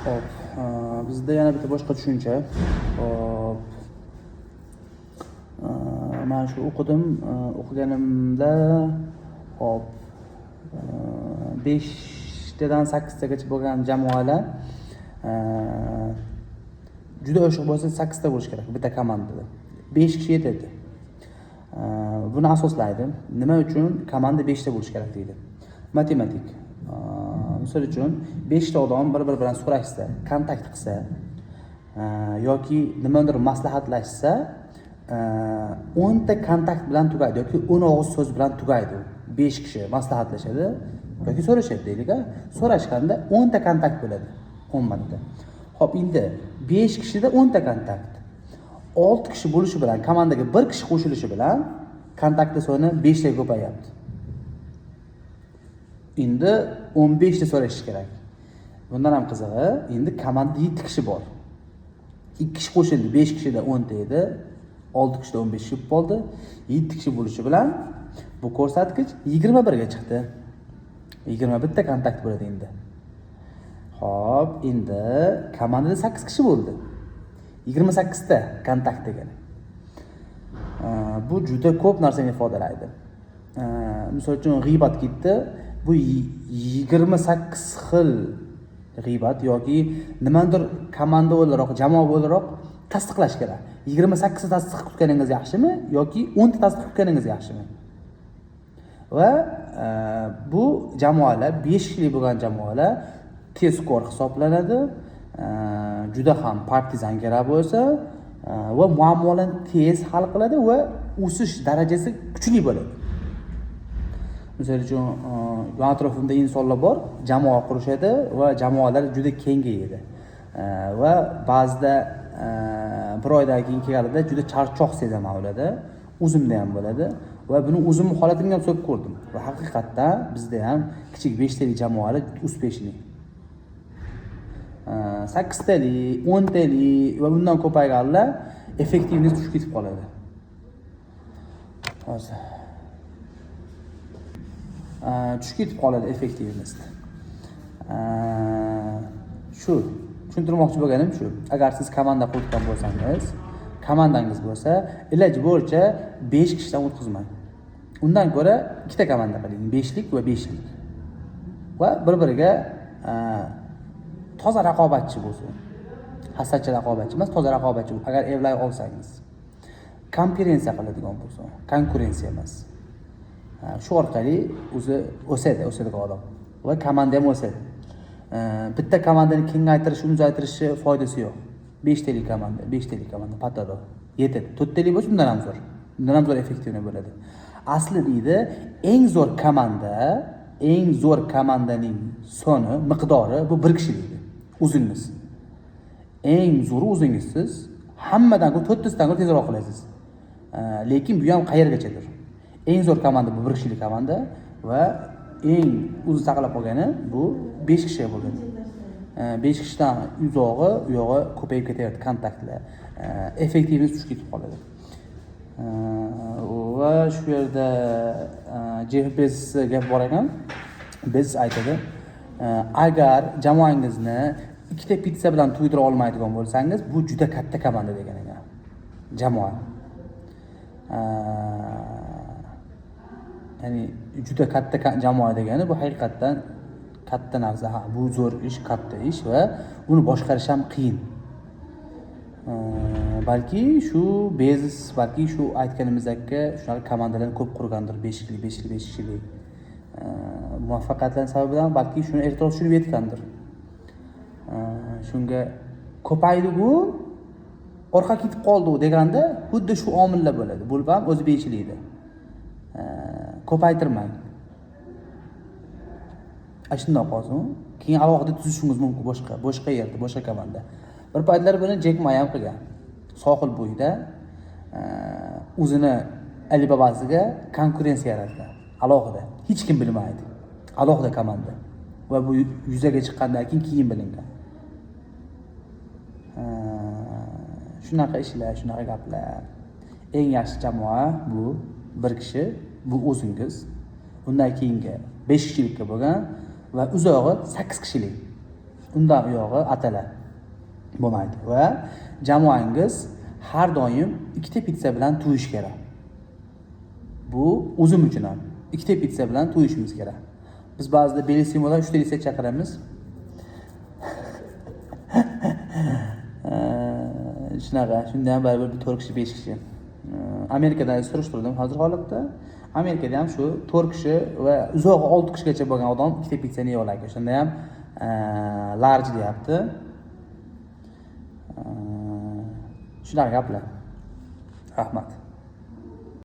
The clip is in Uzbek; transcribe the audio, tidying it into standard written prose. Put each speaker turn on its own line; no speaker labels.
Hop, bizda yana bitta boshqa tushuncha. Hop, men shu o'qiganimda hop 5 tadan 8 tagacha bo'lgan jamoalar juda oshiq bo'lsa 8 ta bo'lish kerak bitta komandada. 5 kishi yetadi. Buni asoslaydi. Nima uchun komanda 5 ta bo'lish kerak deydi. Matematik. Misol uchun 5 ta odam bir-biri bilan so'rashsa, kontakt qilsa yoki nimadir maslahatlashsa 10 ta kontakt bilan tugaydi yoki 10 og'iz so'z bilan tugaydi. 5 kishi maslahatlashadi yoki so'rashadi deylik-a. So'rashganda 10 ta kontakt bo'ladi. 10 marta. Xo'p, endi 5 kishida 10 ta kontakt. 6 kishi bo'lishi bilan, komandaga 1 kishi qo'shilishi bilan kontaktlar soni 5 taga ko'payapti. Endi 15 ta so'rash kerak. Bundan ham qizig'i, endi komandada 7 kishi bor. 2 kishi qo'shildi, 5 kishida 10 ta edi. 6 kishida 15 kishi bo'ldi. 7 kishi bo'lishi bilan bu ko'rsatkich 21 ga chiqdi. 21 ta kontakt bo'ladi endi. Xo'p, endi komandada 8 kishi bo'ldi. 28 ta kontakt degani. Bu juda ko'p narsani ifodalaydi. Misol uchun g'iybat ketdi. Bu 28 xil g'iybat yoki nimadir komanda o'laroq, jamoa o'laroq tasdiqlash kerak. 28 ta tasdiq qilganingiz yaxshimi yoki 10 ta tasdiq qilganingiz yaxshimi? Va bu jamoalar 5 kishili bo'lgan jamoalar tezkor hisoblanadi. Juda ham partizangaroq bo'lsa va muammolarni tez hal qiladi va o'sish darajasi kuchli bo'ladi. Misol uchun yon atrofimda insonlar bor, jamoa qurishadi va jamoalar juda kengayadi. Va ba'zida bir oydan keyin kelganida juda charchoq sezaman ularda. O'zimda ham bo'ladi va buni o'zimning holatimga ham so'rab ko'rdim. Va haqiqatdan bizda ham kichik 5 talik jamoalar uspeshli. 8 talik, 10 talik va bundan ko'payganlar effektivность tushib ketib qoladi. Hozir tushib ketib qoladi effektivность. Shu tushuntirmoqchi bo'lganim shu. Agar siz komanda qurgan bo'lsangiz, komandangiz bo'lsa, iloji bo'yicha 5 kishidan o'tkazmang. Undan ko'ra 2 ta komanda qiling, 5lik va 5lik. Va bir-biriga toza raqobatchi bo'lsin. Hasadchi raqobatchi emas, toza raqobatchi bo'lsin. Agar evlay olsangiz, konferensiya qiladigan bo'lsin, konkurensiya emas. Shu orqali o'zi o'sadi odam va komanda ham o'sadi. Bitta komandani kengaytirish, uzaytirishi foydasi yo'q. 5 talik komanda patado yetadi. 4 talik bo'lsa undan ham zo'r effektiv bo'ladi. Asli deydi, eng zo'r komandaning soni, miqdori bu 1 kishi deydi. O'zingiz. Eng zo'ri o'zingizsiz. Hammadan ko'ra 4 tadan tezroq qilasiz. Lekin bu ham qayergachadir? Eng zo'r komanda bu 1 kishilik komanda va eng o'zi saqlab qolgani bu 5 kishi bo'lgan. 5 kishidan uyog'i ko'payib ketyapti kontaktlar. Effektivность tushib ketib qoladi. Va shu yerda Jeff Bezos gap bor ekan. Bezos aytadi, agar jamoangizni 2 ta pizza bilan to'ydira olmaydigan bo'lsangiz, bu juda katta komanda degan ekan. Jamoa. Ya'ni juda katta jamoa degani bu haqiqatdan katta narsa. Bu zo'r ish, katta ish va uni boshqarish ham qiyin. Balki shu Bezos, balki shu aytganimizdagi shunaqa komandalarni ko'p qurgandir, 5 kishilik. Muvaffaqiyatlar sababidan balki shuni ertaroq tushunib yetgandir. Shunga ko'paydi-ku, orqa ketib qoldi deganda xuddi shu omillar bo'ladi. Bo'lib ham o'zi bechilaydi. Ko'paytirmang. Shunday qolsin. Keyin alohida tuzishingiz mumkin boshqa yerda, boshqa komanda. Bir paytlar buni Jek Ma ham qilgan. Sohil bo'yida o'zini Alibabasiga konkurensiya yaratgan. Alohida, hech kim bilmaydi. Alohida komanda. Va bu yuzaga chiqqandan keyin bilingan. Shunaqa ishlar, shunaqa gaplar. Eng yaxshi jamoa bu 1 kishi, bu o'zingiz. Undan keyingi 5 kishilikka bo'lgan va uzog'i 8 kishilik. undan uyog'i atala bo'lmaydi va jamoangiz har doim ikkita pitsa bilan to'yish kerak. Bu o'zim uchun ham ikkita pitsa bilan to'yishimiz kerak. Biz ba'zida Bellissimodan 3 ta pitsa chaqiramiz. Shunaqa, shunda ham baribir 4 kishi 5 kishi. Amerikadan surishtirdim hozir holatda. Amerikada ham shu 4 kishi va uzog'i 6 kishigacha bo'lgan odam ikkita pitsani yeya oladi. Shunda ham large deyapti. Shunaqa gaplar. Rahmat.